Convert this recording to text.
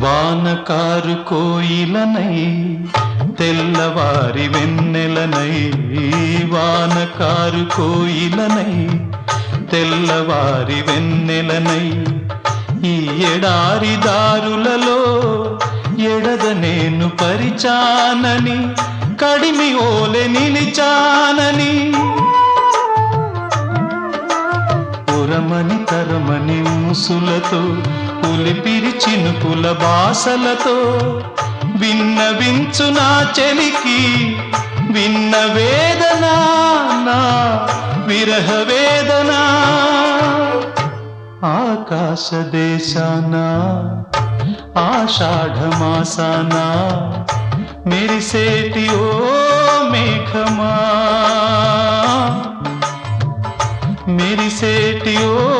వానకారు కోయిలనై తెల్లవారి వెన్నెలనై, వానకారు కోయిలనై తెల్లవారి వెన్నెలనై, ఈ ఎడారి దారులలో ఎడద నేను పరిచానని, కడిమి ఓలె నిలిచానని, పురమని తరమని ఊసులతో పులిపిరి చినుకుల బాసలతో విన్నవించు నా చెలికి విన్న వేదన, నా విరహ వేదన. ఆకాశ దేశాన ఆషాఢమాసాన మెరిసేటి ఓ మేఘమా, మెరిసేటి ఓ